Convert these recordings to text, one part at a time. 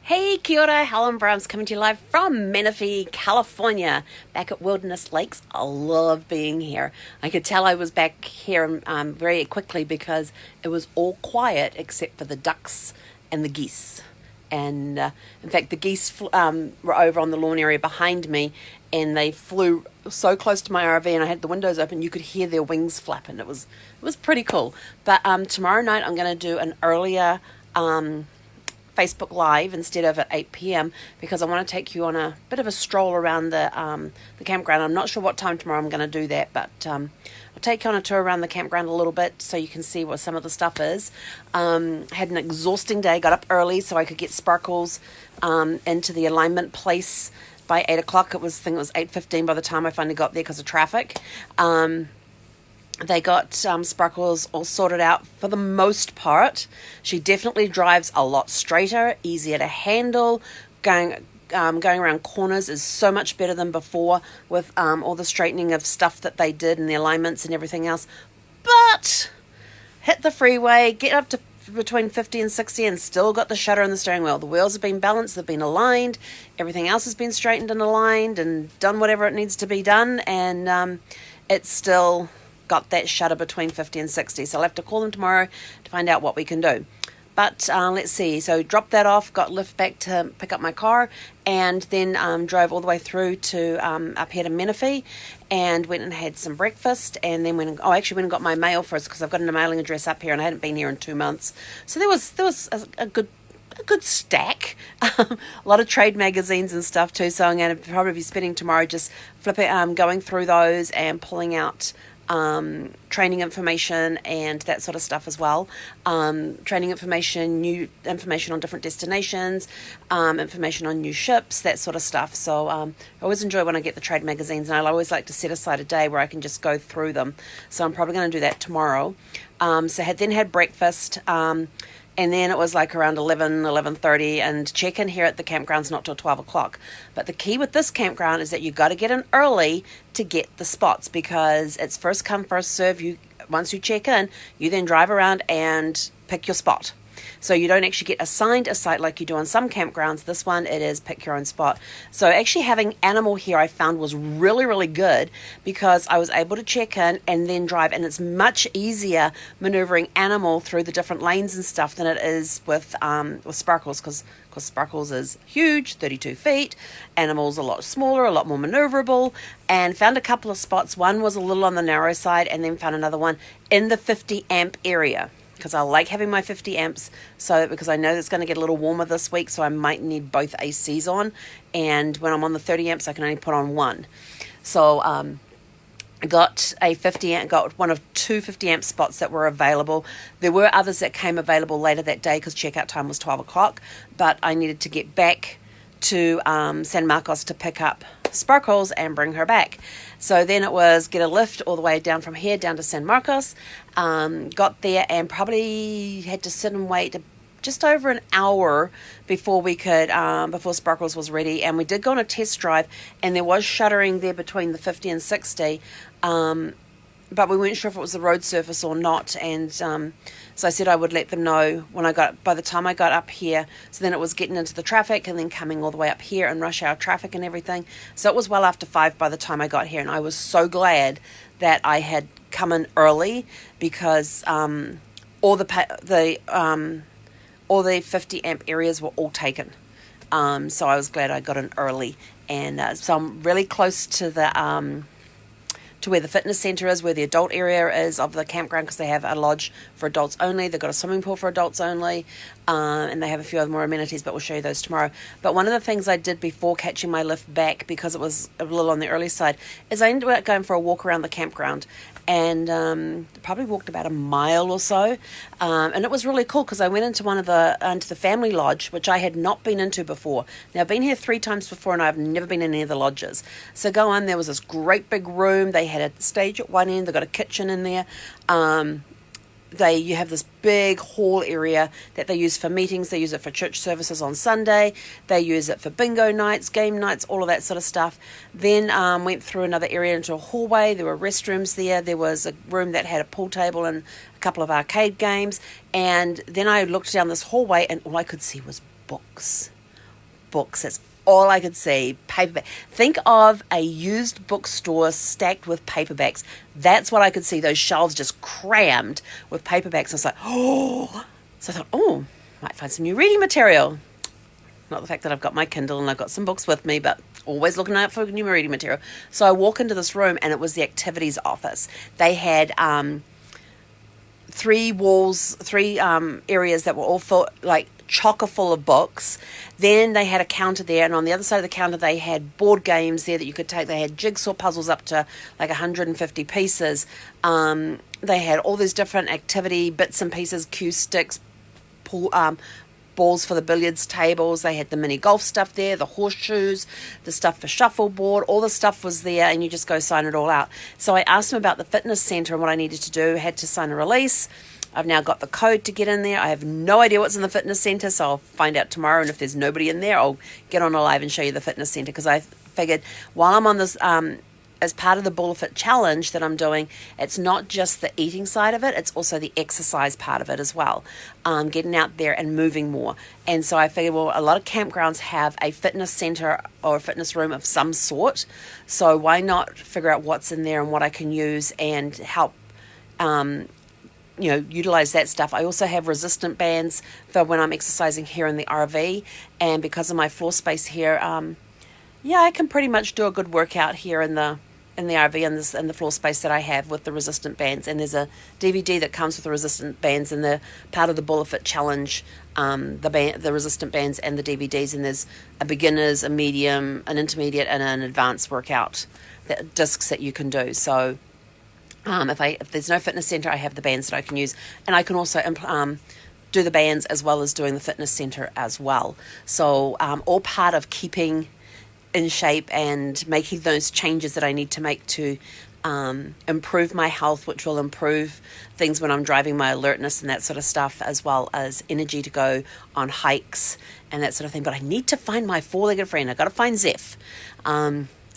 Hey, kia ora, Helen Brahms coming to you live from Menifee, California, back at Wilderness Lakes. I love being here. I could tell I was back here very quickly because it was all quiet except for the ducks and the geese. And in fact, the geese were over on the lawn area behind me, and they flew so close to my RV, and I had the windows open. You could hear their wings flapping. It was pretty cool. But tomorrow night, I'm going to do an earlier Facebook Live instead of at 8 p.m. because I want to take you on a bit of a stroll around the campground. I'm not sure what time tomorrow I'm going to do that, but I'll take you on a tour around the campground a little bit so you can see what some of the stuff is. Had an exhausting day, got up early so I could get Sparkles into the alignment place by 8 o'clock. I think it was 8:15 by the time I finally got there because of traffic. They got Sparkles all sorted out for the most part. She definitely drives a lot straighter, easier to handle. Going around corners is so much better than before with all the straightening of stuff that they did and the alignments and everything else. But hit the freeway, get up to between 50 and 60 and still got the shutter and the steering wheel. The wheels have been balanced, they've been aligned, everything else has been straightened and aligned and done whatever it needs to be done, and it's still got that shutter between 50 and 60. So I'll have to call them tomorrow to find out what we can do. But let's see. So dropped that off, got lift back to pick up my car, and then drove all the way through to up here to Menifee, and went and had some breakfast, and then went and got my mail first because I've got a mailing address up here and I hadn't been here in 2 months. So there was a good stack, a lot of trade magazines and stuff too. So I'm going to probably be spending tomorrow just going through those and pulling out training information and that sort of stuff as well. Training information, new information on different destinations, information on new ships, that sort of stuff. So I always enjoy when I get the trade magazines, and I always like to set aside a day where I can just go through them. So I'm probably going to do that tomorrow. So had breakfast, and then it was like around 11:30, and check-in here at the campground's not till 12 o'clock. But the key with this campground is that you got to get in early to get the spots because it's first come, first serve. Once you check in, you then drive around and pick your spot. So you don't actually get assigned a site like you do on some campgrounds. This one, it is pick your own spot. So actually having animal here I found was really, really good because I was able to check in and then drive. And it's much easier maneuvering animal through the different lanes and stuff than it is with Sparkles because Sparkles is huge, 32 feet. Animal's a lot smaller, a lot more maneuverable, and found a couple of spots. One was a little on the narrow side, and then found another one in the 50 amp area, because I like having my 50 amps, because I know it's going to get a little warmer this week, so I might need both ACs on, and when I'm on the 30 amps, I can only put on one. So I got one of two 50 amp spots that were available. There were others that came available later that day because checkout time was 12 o'clock, but I needed to get back to San Marcos to pick up Sparkles and bring her back. So then it was get a lift all the way down from here down to San Marcos. Got there and probably had to sit and wait just over an hour before we could before Sparkles was ready. And we did go on a test drive, and there was shuttering there between the 50 and 60. But we weren't sure if it was the road surface or not, and so I said I would let them know by the time I got up here. So then it was getting into the traffic and then coming all the way up here and rush hour traffic and everything. So it was well after 5 by the time I got here, and I was so glad that I had come in early because all the 50 amp areas were all taken. So I was glad I got in early, and so I'm really close to to where the fitness center is, where the adult area is of the campground, because they have a lodge for adults only. They've got a swimming pool for adults only, and they have a few other more amenities, but we'll show you those tomorrow. But one of the things I did before catching my lift back, because it was a little on the early side, is I ended up going for a walk around the campground, and probably walked about a mile or so, and it was really cool because I went into into the family lodge, which I had not been into before. Now I've been here 3 times before, and I've never been in any of the lodges. So go on, there was this great big room. They had a stage at one end. They got a kitchen in there. You have this big hall area that they use for meetings. They use it for church services on Sunday. They use it for bingo nights, game nights, all of that sort of stuff. Then went through another area into a hallway. There were restrooms there. There was a room that had a pool table and a couple of arcade games. And then I looked down this hallway, and all I could see was books. books. That's all I could see. Paperback. Think of a used bookstore stacked with paperbacks. That's what I could see. Those shelves just crammed with paperbacks. I was like, oh. So I thought, oh, might find some new reading material. Not the fact that I've got my Kindle and I've got some books with me, but always looking out for new reading material. So I walk into this room and it was the activities office. They had three areas that were all full, like chocker full of books. Then they had a counter there, and on the other side of the counter they had board games there that you could take. They had jigsaw puzzles up to like 150 pieces. They had all these different activity bits and pieces, cue sticks, pool, balls for the billiards tables. They had the mini golf stuff there, the horseshoes, the stuff for shuffleboard. All the stuff was there, and you just go sign it all out. So I asked them about the fitness centre and what I needed to do. I had to sign a release. I've now got the code to get in there. I have no idea what's in the fitness centre, so I'll find out tomorrow. And if there's nobody in there, I'll get on a live and show you the fitness centre, because I figured while I'm on this, as part of the BulaFit challenge that I'm doing, it's not just the eating side of it, it's also the exercise part of it as well. Getting out there and moving more. And so I figured, well, a lot of campgrounds have a fitness center or a fitness room of some sort. So why not figure out what's in there and what I can use and help utilize that stuff. I also have resistant bands for when I'm exercising here in the RV, and because of my floor space here, I can pretty much do a good workout here in the RV and the floor space that I have with the resistant bands. And there's a DVD that comes with the resistant bands, and the part of the BulaFit challenge, the resistant bands and the DVDs, and there's a beginner's, a medium, an intermediate, and an advanced workout discs that you can do. So if there's no fitness center, I have the bands that I can use, and I can also do the bands as well as doing the fitness center as well. So all part of keeping in shape and making those changes that I need to make to improve my health, which will improve things when I'm driving, my alertness and that sort of stuff, as well as energy to go on hikes and that sort of thing. But I need to find my four-legged friend. I've got to find Zeph.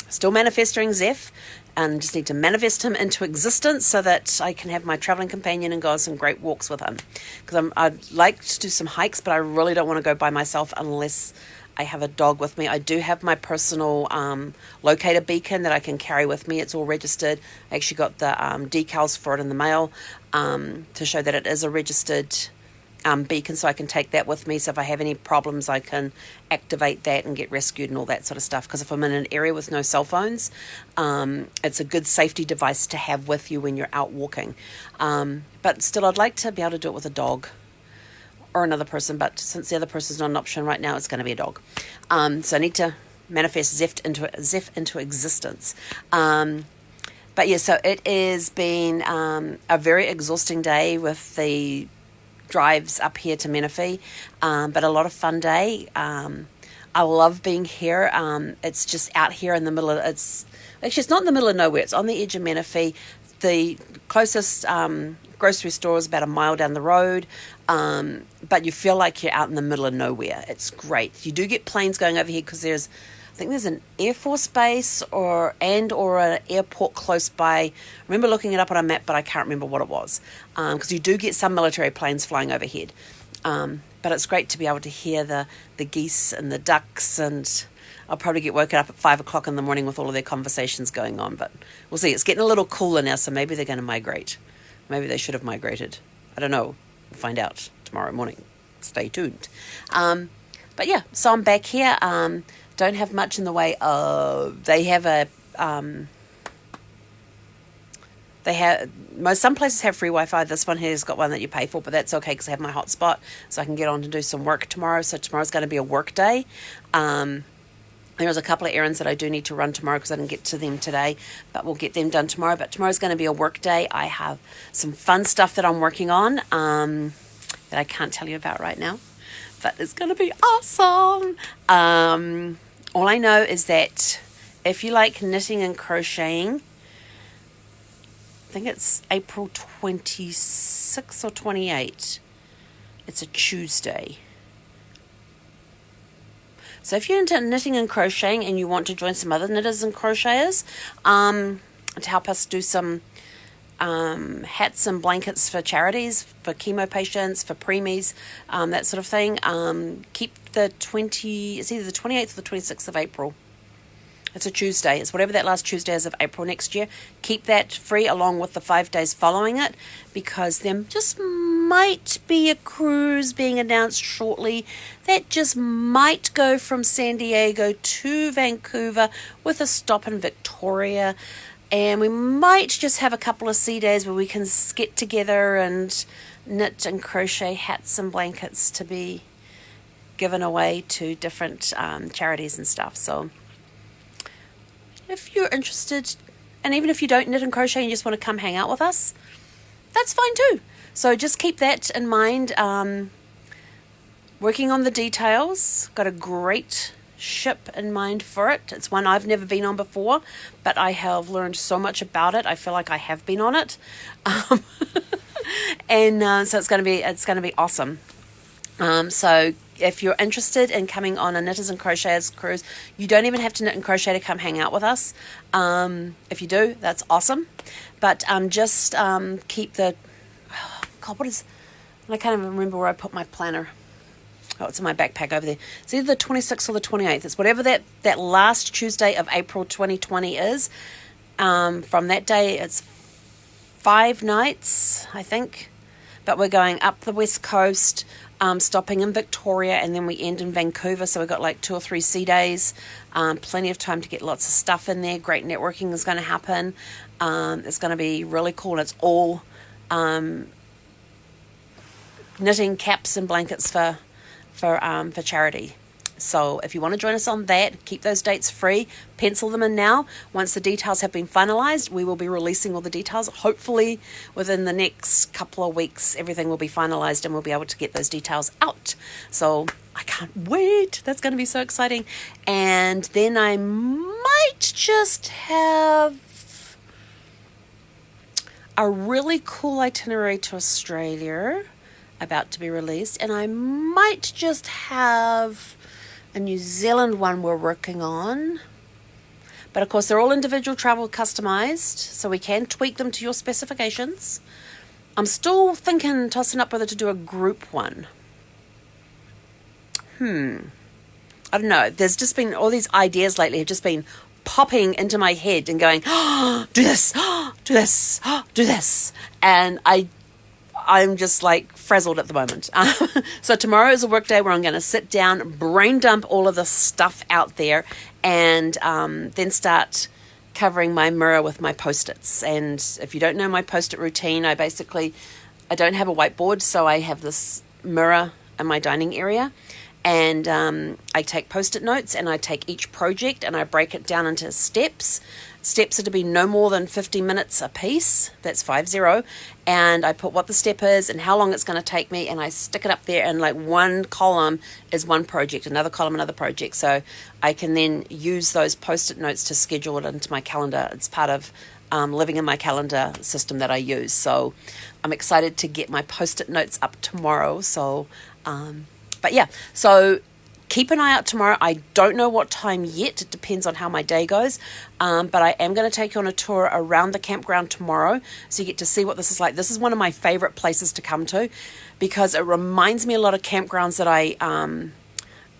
Still manifesting Zeph, and just need to manifest him into existence so that I can have my traveling companion and go on some great walks with him. Because I'd like to do some hikes, but I really don't want to go by myself unless I have a dog with me. I do have my personal locator beacon that I can carry with me. It's all registered. I actually got the decals for it in the mail to show that it is a registered beacon, so I can take that with me. So if I have any problems, I can activate that and get rescued and all that sort of stuff. Because if I'm in an area with no cell phones, it's a good safety device to have with you when you're out walking. But still, I'd like to be able to do it with a dog or another person, but since the other person's not an option right now, it's going to be a dog. So I need to manifest Zeph into existence. But yeah, so it has been a very exhausting day with the drives up here to Menifee, but a lot of fun day. I love being here. It's just out here in the middle of, it's not in the middle of nowhere. It's on the edge of Menifee. The closest grocery store is about a mile down the road, but you feel like you're out in the middle of nowhere. It's great. You do get planes going over here because I think there's an Air Force base or an airport close by. I remember looking it up on a map, but I can't remember what it was, because you do get some military planes flying overhead. But it's great to be able to hear the geese and the ducks, and I'll probably get woken up at 5 o'clock in the morning with all of their conversations going on, but we'll see. It's getting a little cooler now, so maybe they're going to migrate. Maybe they should have migrated. I don't know. We'll find out tomorrow morning. Stay tuned. But yeah, so I'm back here. Don't have much in the way of, some places have free Wi-Fi. This one here has got one that you pay for, but that's okay because I have my hotspot, so I can get on to do some work tomorrow. So tomorrow's going to be a work day. There's a couple of errands that I do need to run tomorrow because I didn't get to them today, but we'll get them done tomorrow. But tomorrow's going to be a work day. I have some fun stuff that I'm working on that I can't tell you about right now, but it's going to be awesome. All I know is that if you like knitting and crocheting, I think it's April 26th or 28th. It's a Tuesday. So if you're into knitting and crocheting and you want to join some other knitters and crocheters to help us do some hats and blankets for charities, for chemo patients, for preemies, that sort of thing. Keep it's either the 28th or the 26th of April. It's a Tuesday. It's whatever that last Tuesday is of April next year. Keep that free along with the 5 days following it, because there just might be a cruise being announced shortly that just might go from San Diego to Vancouver with a stop in Victoria. And we might just have a couple of sea days where we can get together and knit and crochet hats and blankets to be given away to different charities and stuff. So if you're interested, and even if you don't knit and crochet and you just want to come hang out with us, that's fine too. So just keep that in mind. Working on the details. Got a great ship in mind for it. It's one I've never been on before, but I have learned so much about it. I feel like I have been on it. And so it's going to be awesome. So if you're interested in coming on a Knitters and Crocheters cruise, you don't even have to knit and crochet to come hang out with us. If you do, that's awesome. But just keep the... Oh, God, I can't even remember where I put my planner. Oh, it's in my backpack over there. It's either the 26th or the 28th. It's whatever that last Tuesday of April 2020 is. From that day, it's 5 nights, I think. But we're going up the west coast, stopping in Victoria, and then we end in Vancouver. So we've got like 2 or 3 sea days. Plenty of time to get lots of stuff in there. Great networking is going to happen. It's going to be really cool. And it's all knitting caps and blankets for charity. So if you want to join us on that, keep those dates free, pencil them in now. Once the details have been finalized, we will be releasing all the details. Hopefully within the next couple of weeks, everything will be finalized and we'll be able to get those details out. So I can't wait. That's going to be so exciting. And then I might just have a really cool itinerary to Australia about to be released, and I might just have a New Zealand one we're working on. But of course they're all individual travel customized, so we can tweak them to your specifications. I'm still tossing up whether to do a group one. I don't know. There's just been all these ideas lately have just been popping into my head and going, oh, do this, oh, do this, oh, do this. And I'm just like frazzled at the moment. So tomorrow is a work day where I'm going to sit down, brain dump all of the stuff out there, and then start covering my mirror with my Post-its. And if you don't know my Post-it routine, I don't have a whiteboard, so I have this mirror in my dining area. And I take Post-it notes, and I take each project and I break it down into steps. Steps are to be no more than 50 minutes a piece. That's 50. And I put what the step is and how long it's going to take me, and I stick it up there, and like one column is one project, another column another project. So I can then use those Post-it notes to schedule it into my calendar. It's part of living in my calendar system that I use. So I'm excited to get my Post-it notes up tomorrow. So but yeah, so keep an eye out tomorrow. I don't know what time yet. It depends on how my day goes. But I am going to take you on a tour around the campground tomorrow, so you get to see what this is like. This is one of my favorite places to come to because it reminds me a lot of campgrounds that I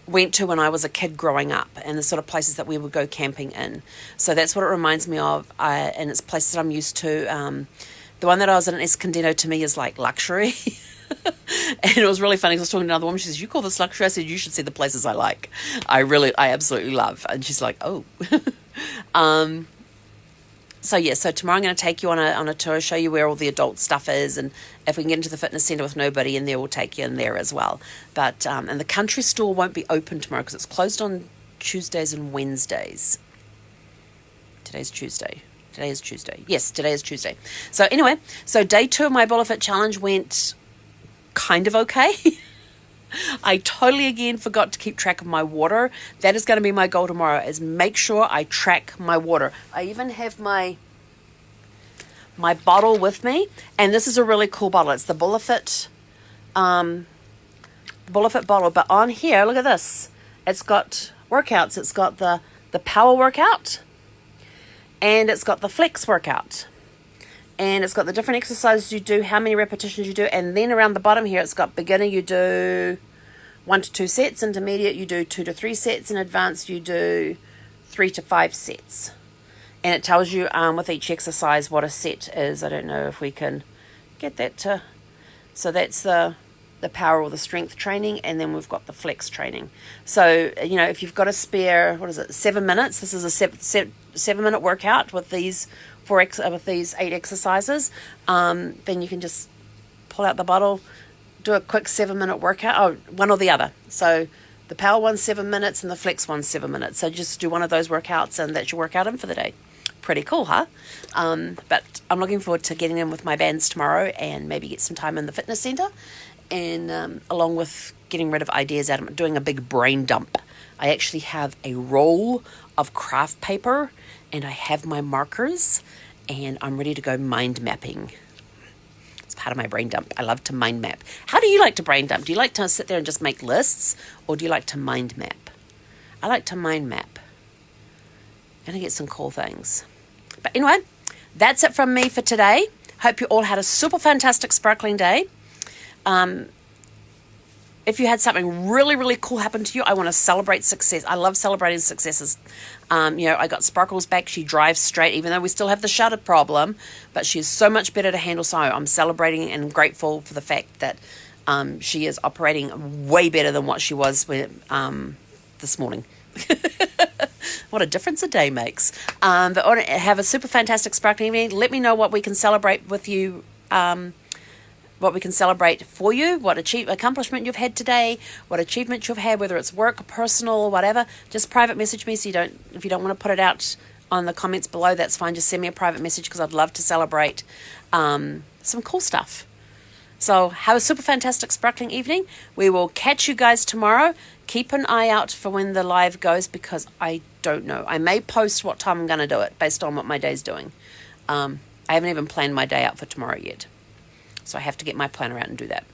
went to when I was a kid growing up, and the sort of places that we would go camping in. So that's what it reminds me of, and it's places that I'm used to. The one that I was in Escondido, to me, is like luxury. And it was really funny. I was talking to another woman. She says, "You call this luxury?" I said, "You should see the places I like. I absolutely love." And she's like, "Oh." So tomorrow I'm going to take you on a tour, show you where all the adult stuff is, and if we can get into the fitness centre with nobody in there, we'll take you in there as well. But and the country store won't be open tomorrow because it's closed on Tuesdays and Wednesdays. Today's Tuesday. Today is Tuesday. Yes, today is Tuesday. So anyway, day 2 of my BulaFit challenge went kind of okay. I totally again forgot to keep track of my water. That is going to be my goal tomorrow, is make sure I track my water. I even have my bottle with me, and this is a really cool bottle. It's the BulaFit bottle, but on here, look at this. It's got workouts. It's got the power workout, and it's got the flex workout. And it's got the different exercises you do, how many repetitions you do, and then around the bottom here it's got beginner, you do 1 to 2 sets, intermediate you do 2 to 3 sets, and advanced you do 3 to 5 sets. And it tells you with each exercise what a set is. I don't know if we can get that to... So that's the power or the strength training, and then we've got the flex training. So, you know, if you've got a spare, 7 minutes, this is a 7-minute workout with these 8 exercises, then you can just pull out the bottle, do a quick 7-minute workout, one or the other. So the power one's 7 minutes and the flex one's 7 minutes. So just do one of those workouts and that's your workout in for the day. Pretty cool, huh? But I'm looking forward to getting in with my bands tomorrow and maybe get some time in the fitness centre, and along with getting rid of ideas out of doing a big brain dump. I actually have a roll of craft paper and I have my markers and I'm ready to go mind mapping. It's part of my brain dump. I love to mind map. How do you like to brain dump? Do you like to sit there and just make lists, or do you like to mind map? I like to mind map. And I get some cool things. But anyway, that's it from me for today. Hope you all had a super fantastic sparkling day. If you had something really, really cool happen to you, I want to celebrate success. I love celebrating successes. I got Sparkles back. She drives straight, even though we still have the shutter problem, but she's so much better to handle. So I'm celebrating and grateful for the fact that she is operating way better than what she was this morning. What a difference a day makes. But have a super fantastic sparkling evening. Let me know what we can celebrate with you, what we can celebrate for you, what accomplishment you've had today, what achievement you've had, whether it's work, personal, or whatever. Just private message me. So if you don't want to put it out on the comments below, that's fine. Just send me a private message because I'd love to celebrate some cool stuff. So have a super fantastic sparkling evening. We will catch you guys tomorrow. Keep an eye out for when the live goes because I don't know. I may post what time I'm going to do it based on what my day's doing. I haven't even planned my day out for tomorrow yet. So I have to get my planner out and do that.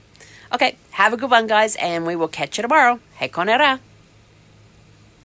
Okay, have a good one, guys, and we will catch you tomorrow. Hei konera.